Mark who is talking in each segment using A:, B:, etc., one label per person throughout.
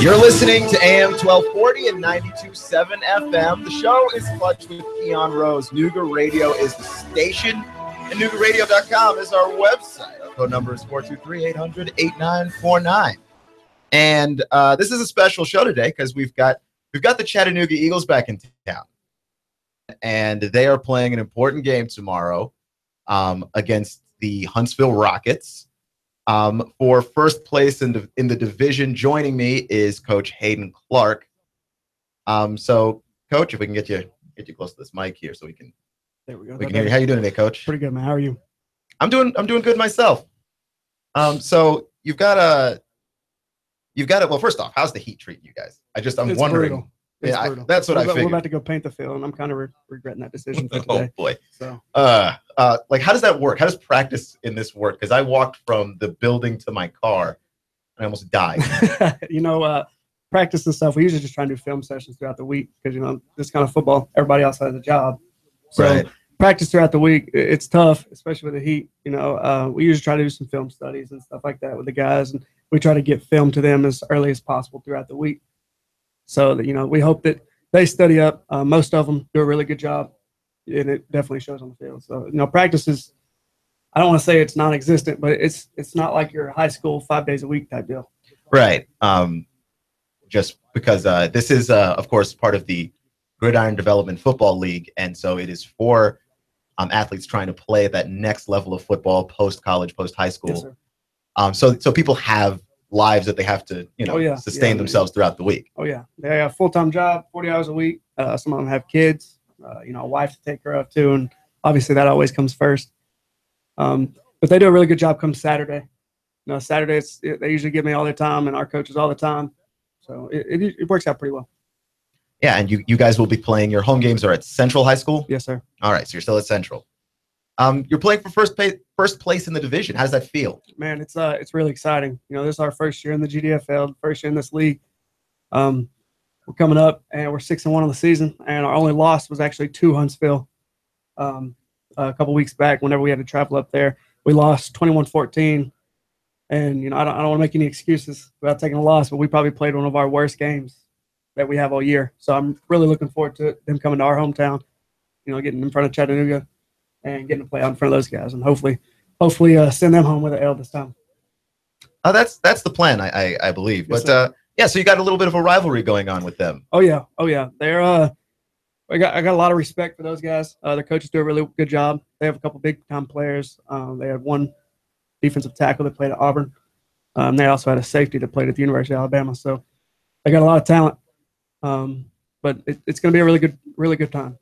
A: You're listening to AM 1240 and 92.7 FM. The show is Clutch with Keon Rose. Nooga Radio is the station, and NoogaRadio.com is our website. Our phone number is 423-800-8949. And this is a special show today because we've got the Chattanooga Eagles back in town, and they are playing an important game tomorrow against the Huntsville Rockets. For first place in the division, joining me is Coach Hayden Clark. So, Coach, if we can get you close to this mic here, so we can hear you. How you doing today, Coach?
B: Pretty good, man. How are you?
A: I'm doing good myself. So you've got well, first off, how's the heat treating you guys? I'm wondering.
B: Brutal. Brutal.
A: That's what I figured.
B: We're about to go paint the field, and I'm kind of regretting that decision for today.
A: Oh boy.
B: So,
A: like, how does that work? How does practice in this work? Because I walked from the building to my car, and I almost died.
B: Practice and stuff. We usually just try and do film sessions throughout the week because this kind of football, everybody else has a job. So
A: right.
B: Practice throughout the week, it's tough, especially with the heat. We usually try to do some film studies and stuff like that with the guys, and we try to get film to them as early as possible throughout the week. So that, we hope that they study up. Most of them do a really good job, and it definitely shows on the field. So, practice is, I don't want to say it's non-existent, but it's not like your high school 5 days a week type deal.
A: Right. Just because this is, of course, part of the Gridiron Development Football League, and so it is for athletes trying to play at that next level of football, post-college, post-high school.
B: Yes, sir.
A: So people have lives that they have to, sustain themselves throughout the week.
B: Oh, yeah. They have a full-time job, 40 hours a week. Some of them have kids, a wife to take care of, too, and obviously that always comes first. But they do a really good job come Saturday. Saturdays, they usually give me all their time, and our coaches all the time. So it works out pretty well.
A: Yeah, and you guys will be playing, your home games are at Central High School?
B: Yes, sir.
A: All right, so you're still at Central. You're playing for first place in the division. How does that feel?
B: Man, it's really exciting. This is our first year in the GDFL, first year in this league. We're coming up, and we're 6-1 on the season, and our only loss was actually to Huntsville a couple weeks back. Whenever we had to travel up there, we lost 21-14. And I don't want to make any excuses about taking a loss, but we probably played one of our worst games that we have all year. So I'm really looking forward to them coming to our hometown, getting in front of Chattanooga and getting to play out in front of those guys, and hopefully send them home with an L this time.
A: That's the plan, I believe.
B: Yes,
A: but so you got a little bit of a rivalry going on with them.
B: Oh yeah. They're I got a lot of respect for those guys. The coaches do a really good job. They have a couple big time players. They had one defensive tackle that played at Auburn. They also had a safety that played at the University of Alabama. So they got a lot of talent. But it's going to be a really good time.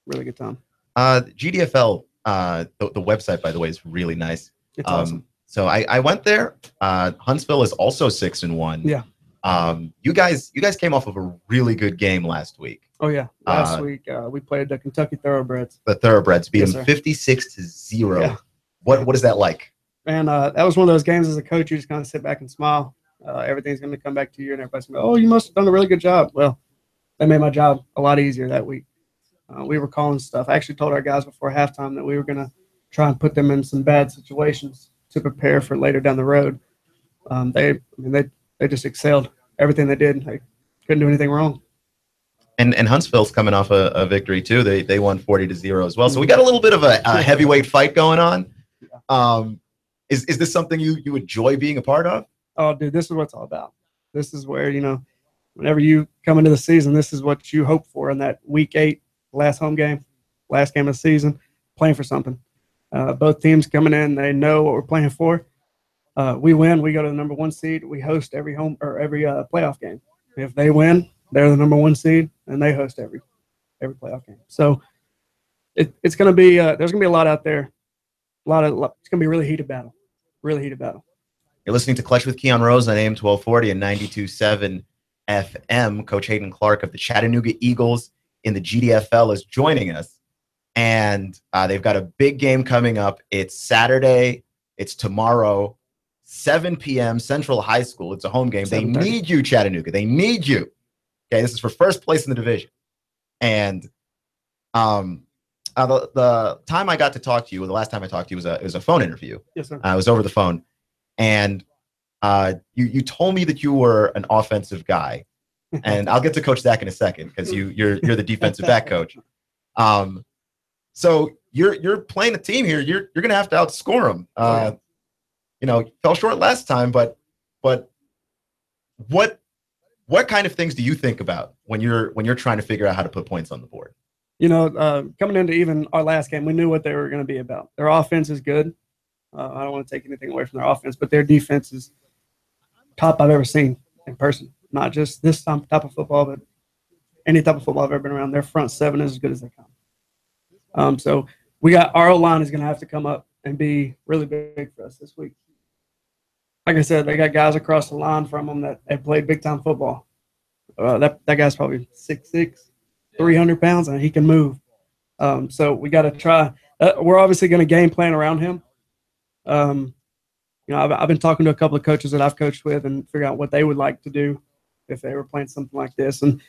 B: Really good time.
A: GDFL, the website, by the way, is really nice.
B: It's awesome.
A: So I went there. Huntsville is also 6-1.
B: Yeah.
A: You guys came off of a really good game last week.
B: Oh yeah. Last week we played the Kentucky Thoroughbreds.
A: The Thoroughbreds beat
B: Yes,
A: them
B: sir.
A: 56-0.
B: Yeah.
A: What is that like?
B: And that was one of those games as a coach, you just kind of sit back and smile. Everything's going to come back to you, and everybody's going to go, oh, you must have done a really good job. Well, that made my job a lot easier that week. We were calling stuff. I actually told our guys before halftime that we were going to try and put them in some bad situations to prepare for later down the road. They just excelled. Everything they did, they couldn't do anything wrong.
A: And Huntsville's coming off a victory too. They won 40-0 as well. So we got a little bit of a heavyweight fight going on. Is this something you enjoy being a part of?
B: Oh, dude, this is what it's all about. This is where, whenever you come into the season, this is what you hope for in that week 8, last home game, last game of the season, playing for something. Both teams coming in, they know what we're playing for. We win, we go to the number 1 seed. We host every playoff game. If they win, they're the number 1 seed, and they host every playoff game. So it's going to be there's going to be a lot out there. It's going to be a really heated battle. Really heated battle.
A: You're listening to Clutch with Keon Rose on AM 1240 and 92.7 FM. Coach Hayden Clark of the Chattanooga Eagles in the GDFL is joining us. And they've got a big game coming up. It's Saturday. It's tomorrow, 7 p.m. Central High School. It's a home game. They need you, Chattanooga. They need you. Okay, this is for first place in the division. And the time I got to talk to you, the last time I talked to you, it was a phone interview.
B: Yes, sir.
A: I was over the phone. And You told me that you were an offensive guy, and I'll get to Coach Zach in a second because you're the defensive back coach. So you're playing a team here. You're gonna have to outscore them. Fell short last time, but what kind of things do you think about when you're trying to figure out how to put points on the board?
B: Coming into even our last game, we knew what they were going to be about. Their offense is good. I don't want to take anything away from their offense, but their defense is top I've ever seen in person. Not just this type of football, but any type of football I've ever been around. Their front seven is as good as they come. So we got our O-line is going to have to come up and be really big for us this week. Like I said, they got guys across the line from them that have played big-time football. That guy's probably 6'6", 300 pounds, and he can move. So we got to try. We're obviously going to game plan around him. I've been talking to a couple of coaches that I've coached with and figure out what they would like to do if they were playing something like this. And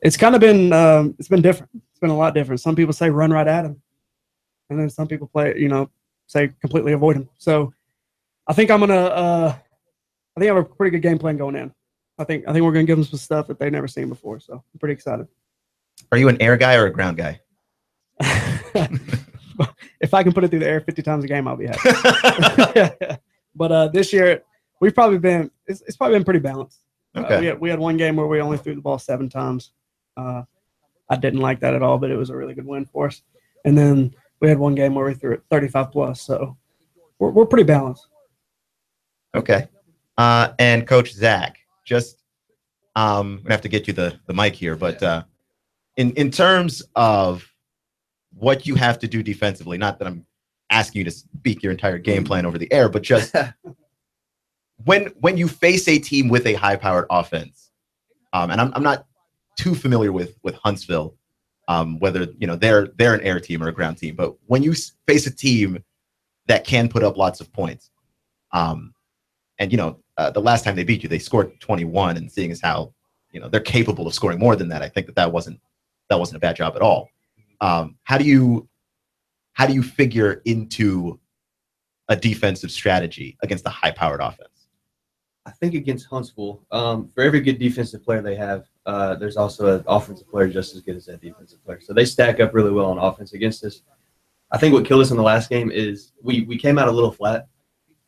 B: it's kind of been it's been different. It's been a lot different. Some people say run right at him, and then some people say completely avoid him. So I think I have a pretty good game plan going in. I think we're going to give them some stuff that they've never seen before. So I'm pretty excited.
A: Are you an air guy or a ground guy?
B: If I can put it through the air 50 times a game, I'll be happy. But this year, it's probably been pretty balanced.
A: Okay.
B: We had one game where we only threw the ball 7 times. I didn't like that at all, but it was a really good win for us. And then we had one game where we threw it 35 plus. So we're pretty balanced.
A: Okay. And Coach Zach, just I'm gonna have to get you the mic here, but in terms of what you have to do defensively, not that I'm asking you to speak your entire game plan over the air, but just when you face a team with a high-powered offense, and I'm not too familiar with Huntsville, whether they're an air team or a ground team, but when you face a team that can put up lots of points, and the last time they beat you, they scored 21, and seeing as how they're capable of scoring more than that, I think that wasn't a bad job at all. How do you figure into a defensive strategy against a high-powered offense?
C: I think against Huntsville, for every good defensive player they have, there's also an offensive player just as good as that defensive player. So they stack up really well on offense against us. I think what killed us in the last game is we came out a little flat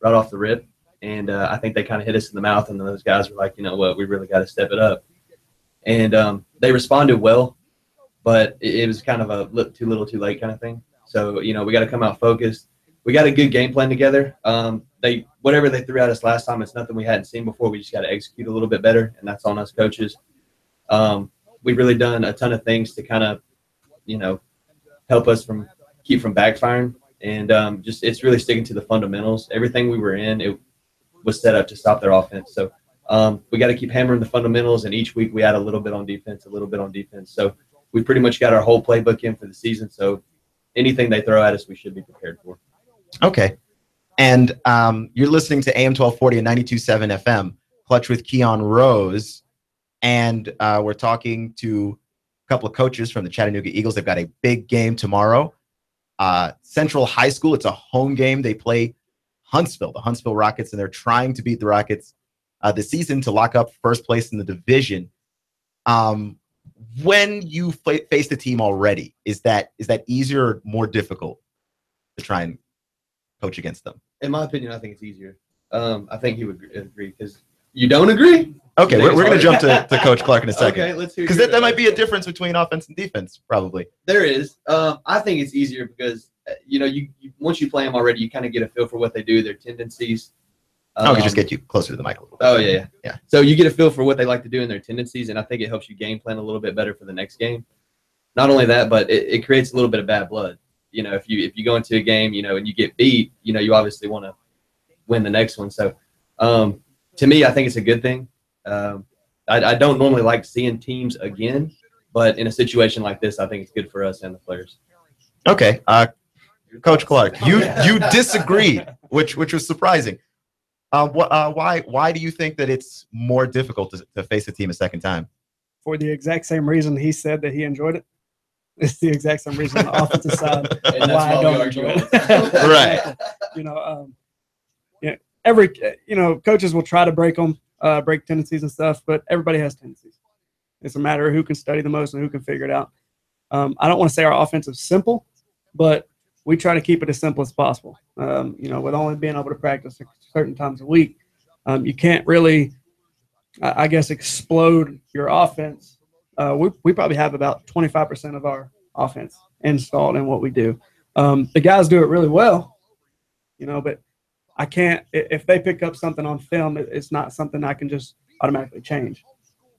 C: right off the rip, and I think they kind of hit us in the mouth, and those guys were like, you know what, we really got to step it up. And they responded well, but it was kind of a too little too late kind of thing. So, we got to come out focused. We got a good game plan together. Whatever they threw at us last time, it's nothing we hadn't seen before. We just got to execute a little bit better, and that's on us coaches. We've really done a ton of things to kind of, help us keep from backfiring. And it's really sticking to the fundamentals. Everything we were in, it was set up to stop their offense. So we got to keep hammering the fundamentals, and each week we add a little bit on defense. So we pretty much got our whole playbook in for the season. So anything they throw at us, we should be prepared for.
A: Okay. And you're listening to AM 1240 and 92.7 FM, Clutch with Keon Rose. And we're talking to a couple of coaches from the Chattanooga Eagles. They've got a big game tomorrow. Central High School, it's a home game. They play the Huntsville Rockets, and they're trying to beat the Rockets this season to lock up first place in the division. When you faced the team already, is that easier or more difficult to try and coach against them?
C: In my opinion, I think it's easier. I think he would agree, because you don't agree?
A: Okay, we're going to jump to Coach Clark in a second.
C: Okay, let's hear.
A: Because that might be a difference between offense and defense, probably.
C: There is. I think it's easier because, you once you play them already, you kind of get a feel for what they do, their tendencies.
A: I could just get you closer to the mic a little bit.
C: Oh, yeah. So you get a feel for what they like to do and their tendencies, and I think it helps you game plan a little bit better for the next game. Not only that, but it creates a little bit of bad blood. If you go into a game, and you get beat, you obviously want to win the next one. So to me, I think it's a good thing. I don't normally like seeing teams again, but in a situation like this, I think it's good for us and the players.
A: Okay. Coach Clark, you disagreed, which was surprising. Why do you think that it's more difficult to face a team a second time?
B: For the exact same reason he said that he enjoyed it. It's the exact same reason on the offensive side
C: and
B: why I don't enjoy it.
A: Right.
B: coaches will try to break them, break tendencies and stuff, but everybody has tendencies. It's a matter of who can study the most and who can figure it out. I don't want to say our offense is simple, but we try to keep it as simple as possible. With only being able to practice certain times a week, you can't really, I guess, explode your offense. We probably have about 25% of our offense installed in what we do. The guys do it really well, but I can't, if they pick up something on film, it's not something I can just automatically change.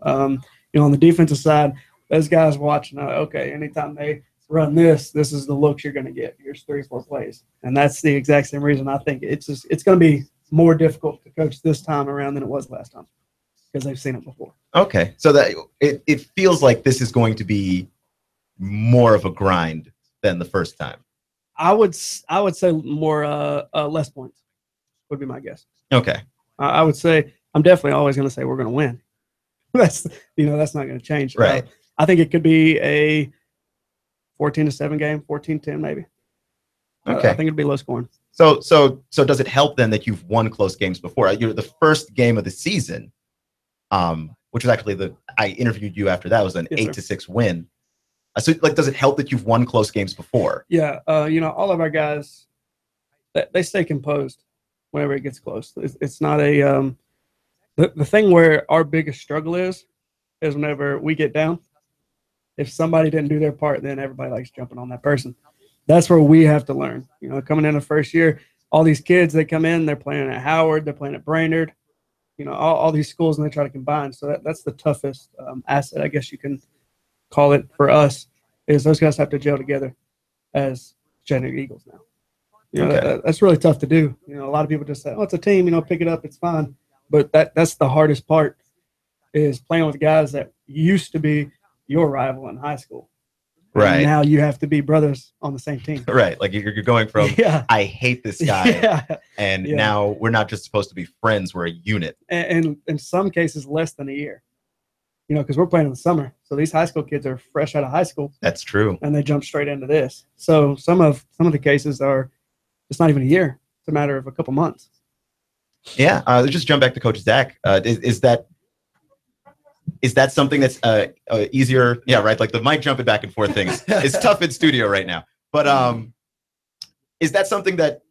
B: On the defensive side, those guys watching, okay, anytime they run this is the looks you're going to get. Here's 3 or 4 plays. And that's the exact same reason I think it's going to be more difficult to coach this time around than it was last time because they've seen it before.
A: Okay. So that it feels like this is going to be more of a grind than the first time.
B: I would say more less points would be my guess.
A: Okay.
B: I would say I'm definitely always going to say we're going to win. That's not going to change.
A: Right.
B: I think it could be a 14-7 game, 14-10 maybe.
A: Okay.
B: I think it'd be low scoring.
A: So does it help then that you've won close games before? The first game of the season, which was actually I interviewed you after that, was an 8-6 win. So does it help that you've won close games before?
B: Yeah. All of our guys, they stay composed whenever it gets close. It's not a the thing where our biggest struggle is whenever we get down. If somebody didn't do their part, then everybody likes jumping on that person. That's where we have to learn. Coming in the first year, all these kids, they come in, they're playing at Howard, they're playing at Brainerd, all these schools, and they try to combine. So that's the toughest asset, I guess you can call it for us, is those guys have to gel together as Chattanooga Eagles now.
A: Okay.
B: That's really tough to do. A lot of people just say, oh, it's a team, pick it up, it's fine. But that's the hardest part, is playing with guys that used to be your rival in high school.
A: Right.
B: And now you have to be brothers on the same team.
A: Right. Like you're going from, I hate this guy, and now we're not just supposed to be friends, we're a unit.
B: And in some cases, less than a year. Because we're playing in the summer. So these high school kids are fresh out of high school.
A: That's true.
B: And they jump straight into this. So some of the cases are, it's not even a year. It's a matter of a couple months.
A: Yeah. Let's just jump back to Coach Zach. Is that something that's easier? Yeah, right. Like the mic jumping back and forth things is tough in studio right now. But is that something that,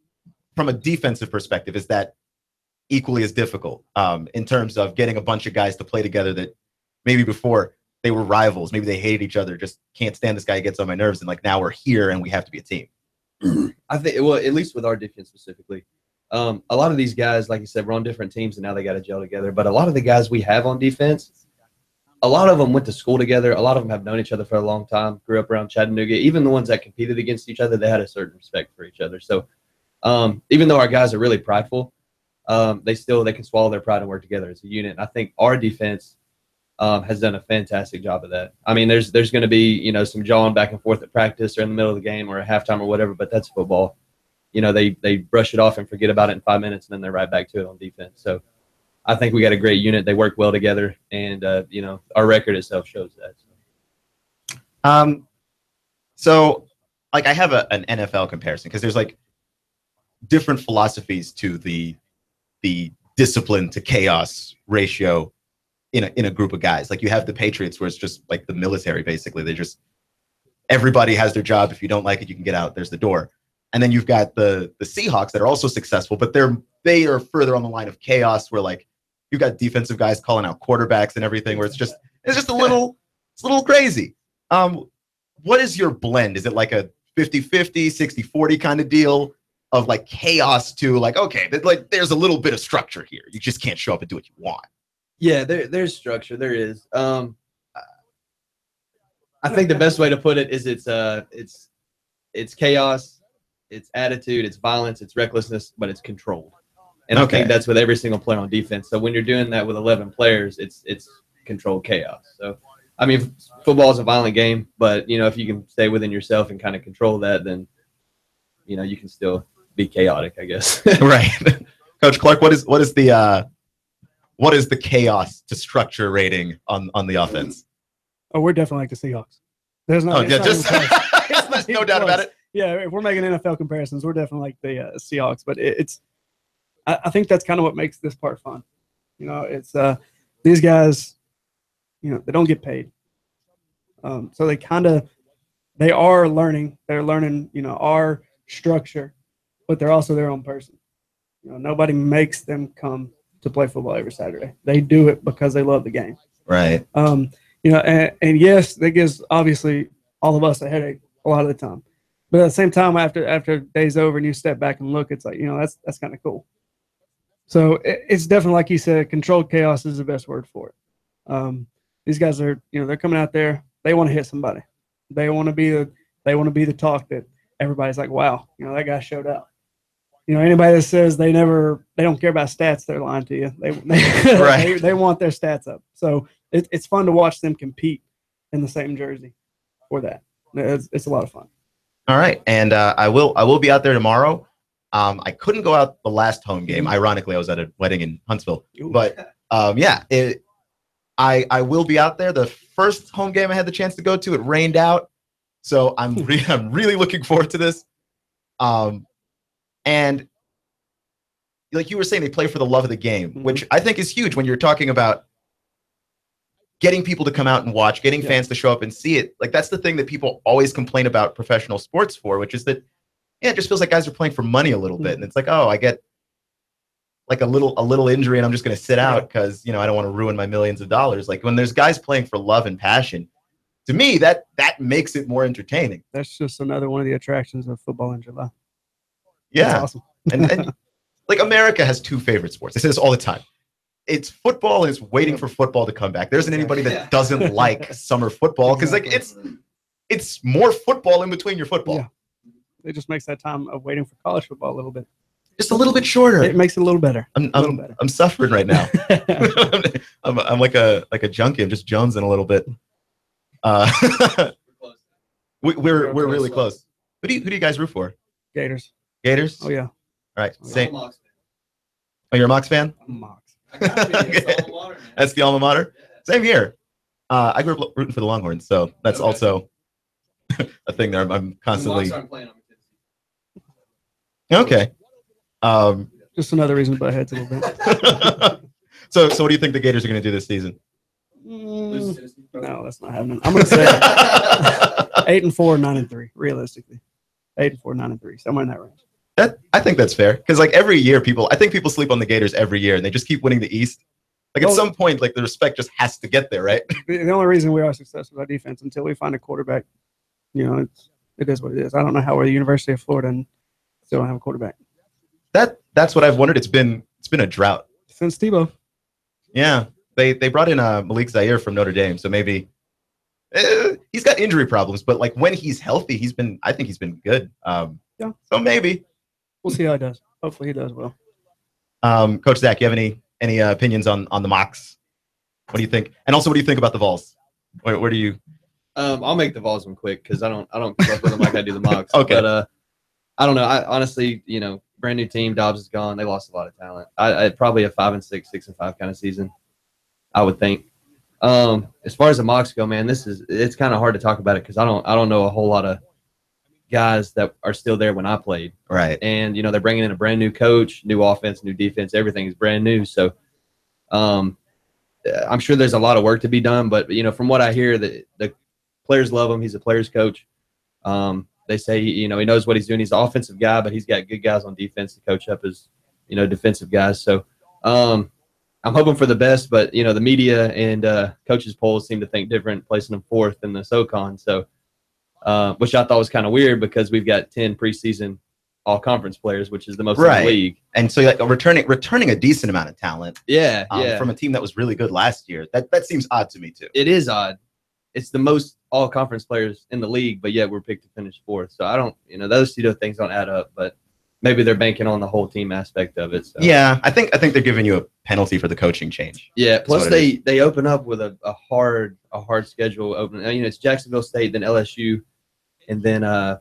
A: from a defensive perspective, is that equally as difficult in terms of getting a bunch of guys to play together that maybe before they were rivals, maybe they hated each other, just can't stand this guy, gets on my nerves, and now we're here and we have to be a team?
C: I think, well, at least with our defense specifically, a lot of these guys, like you said, we're on different teams and now they got to gel together. But a lot of the guys we have on defense, a lot of them went to school together. A lot of them have known each other for a long time, grew up around Chattanooga. Even the ones that competed against each other, they had a certain respect for each other. So even though our guys are really prideful, they can swallow their pride and work together as a unit. And I think our defense has done a fantastic job of that. I mean, there's going to be, some jawing back and forth at practice or in the middle of the game or at halftime or whatever, but that's football. They brush it off and forget about it in 5 minutes, and then they're right back to it on defense. So I think we got a great unit. They work well together, and our record itself shows that.
A: So I have an NFL comparison, because there's different philosophies to the discipline to chaos ratio in a group of guys. Like you have the Patriots, where it's just like the military, basically. They just, everybody has their job. If you don't like it, you can get out. There's the door. And then you've got the Seahawks that are also successful, but they are further on the line of chaos, where you've got defensive guys calling out quarterbacks and everything, where it's just a little crazy. What is your blend? Is it like a 50-50, 60-40 kind of deal of chaos to okay, there's a little bit of structure here. You just can't show up and do what you want.
C: Yeah, there's structure. There is. I think the best way to put it is it's chaos, it's attitude, it's violence, it's recklessness, but it's controlled. And I think that's with every single player on defense. So when you're doing that with 11 players, it's controlled chaos. So, I mean, football is a violent game, but, if you can stay within yourself and kind of control that, then, you can still be chaotic, I guess.
A: Right. Coach Clark, what is the chaos to structure rating on the offense?
B: Oh, we're definitely like the Seahawks. There's no,
A: there's no doubt about it.
B: Yeah, if we're making NFL comparisons, we're definitely like the Seahawks. But I think that's kind of what makes this part fun. You know, it's these guys, you know, they don't get paid. So they are learning. They're learning, you know, our structure, but they're also their own person. You know, nobody makes them come to play football every Saturday. They do it because they love the game.
A: Right.
B: You know, and yes, that gives obviously all of us a headache a lot of the time. But at the same time, after day's over and you step back and look, it's like, you know, that's kind of cool. So it's definitely, like you said, controlled chaos is the best word for it. These guys are, you know, they're coming out there. They want to hit somebody. They want to be the talk that everybody's like, wow, you know, that guy showed up. You know, anybody that says they don't care about stats, they're lying to you.
A: Right.
B: They want their stats up. So it's fun to watch them compete in the same jersey for that. It's a lot of fun.
A: All right, and I will be out there tomorrow. I couldn't go out the last home game. Ironically, I was at a wedding in Huntsville. But yeah, I will be out there. The first home game I had the chance to go to, it rained out, so I'm really looking forward to this. And like you were saying, they play for the love of the game, which I think is huge when you're talking about getting people to come out and watch, getting fans to show up and see it. Like, that's the thing that people always complain about professional sports for, which is that, yeah, it just feels like guys are playing for money a little bit. And it's like, oh, I get like a little injury and I'm just going to sit out because, you know, I don't want to ruin my millions of dollars. Like, when there's guys playing for love and passion, to me, that makes it more entertaining.
B: That's just another one of the attractions of football in July.
A: Yeah.
B: That's awesome.
A: and like, America has two favorite sports. I say this all the time. It's football and it's waiting for football to come back. There isn't anybody that doesn't like summer football because like it's more football in between your football.
B: Yeah. It just makes that time of waiting for college football a little bit.
A: Just a little bit shorter.
B: It makes it a little better.
A: I'm suffering right now. I'm like a junkie. I'm just jonesing a little bit. We're really close. Who do you guys root for?
B: Gators.
A: Gators?
B: Oh yeah.
A: All right.
C: I'm
A: Same.
C: a Mox fan.
A: Oh, you're a Mox fan?
B: I'm Mox.
A: That's the alma mater. Same here. I grew up rooting for the Longhorns, so that's also a thing there. I'm constantly. Okay.
B: Just another reason to butt heads a little bit.
A: So what do you think the Gators are going to do this season?
B: No, that's not happening. I'm going to say 8-4, 9-3. Realistically, 8-4, 9-3, somewhere in that range.
A: I think that's fair because like every year I think people sleep on the Gators every year and they just keep winning the East. Like at some point, like the respect just has to get there, right?
B: The only reason we are successful with our defense until we find a quarterback, you know, it is what it is. I don't know how we're the University of Florida and still don't have a quarterback.
A: That's what I've wondered. It's been a drought
B: Since Tebow.
A: Yeah, they brought in Malik Zaire from Notre Dame, so maybe he's got injury problems, but like when he's healthy, I think he's been good.
B: Yeah.
A: So maybe
B: we'll see how he does. Hopefully he does well.
A: Coach Zach, you have any opinions on the Mocs? What do you think? And also, what do you think about the Vols? Where do you?
C: I'll make the Vols one quick because I don't keep up with them like I do the Mocs.
A: Okay.
C: But I don't know. I honestly, you know, brand new team. Dobbs is gone. They lost a lot of talent. I probably a 5-6, 6-5 kind of season, I would think. As far as the Mocs go, man, it's kind of hard to talk about it because I don't know a whole lot of guys that are still there when I played.
A: Right.
C: And you know they're bringing in a brand new coach, new offense, new defense. Everything is brand new. So, I'm sure there's a lot of work to be done. But you know, from what I hear, the players love him. He's a players coach. They say, you know, he knows what he's doing. He's an offensive guy, but he's got good guys on defense to coach up his, you know, defensive guys. So I'm hoping for the best, but, you know, the media and coaches' polls seem to think different, placing them fourth in the SoCon. So, which I thought was kind of weird because we've got 10 preseason all-conference players, which is the most in the league.
A: And so like returning a decent amount of talent.
C: Yeah,
A: from a team that was really good last year. That seems odd to me, too.
C: It is odd. It's the most all-conference players in the league, but yet we're picked to finish fourth. So I don't, you know, those two things don't add up, but maybe they're banking on the whole team aspect of it. So.
A: Yeah, I think they're giving you a penalty for the coaching change.
C: Yeah, plus they open up with a hard schedule open. You know, it's Jacksonville State, then LSU, and then I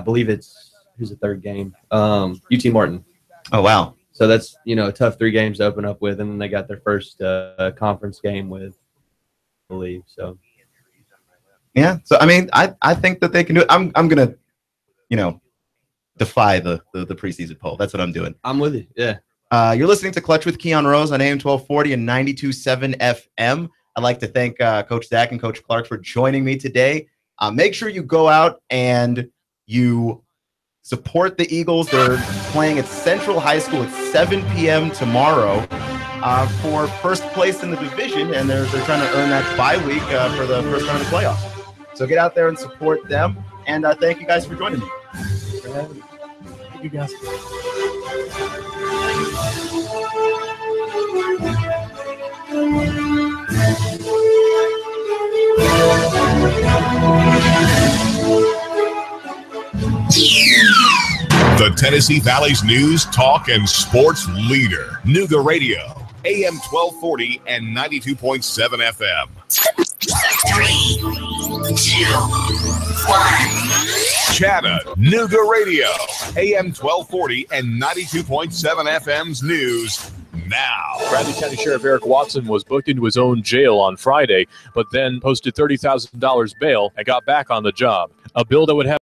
C: believe who's the third game? UT Martin.
A: Oh wow.
C: So that's, you know, a tough 3 games to open up with, and then they got their first conference game with, I believe. So.
A: Yeah, so I mean, I think that they can do it. I'm gonna, you know, defy the preseason poll. That's what I'm doing.
C: I'm with you. Yeah.
A: You're listening to Clutch with Keon Rose on AM 1240 and 92.7 FM. I'd like to thank Coach Zach and Coach Clark for joining me today. Make sure you go out and you support the Eagles. They're playing at Central High School at 7 p.m. tomorrow for first place in the division, and they're trying to earn that bye week for the first round of the playoffs. So get out there and support them, and thank you guys for joining me.
B: Thanks for having me. Thank you, guys.
D: The Tennessee Valley's news, talk, and sports leader. Nooga Radio, AM 1240 and 92.7 FM.
E: 3, 2, 1.
D: Chattanooga Radio, AM 1240 and 92.7 FM's news now.
F: Bradley County Sheriff Eric Watson was booked into his own jail on Friday, but then posted $30,000 bail and got back on the job. A bill that would have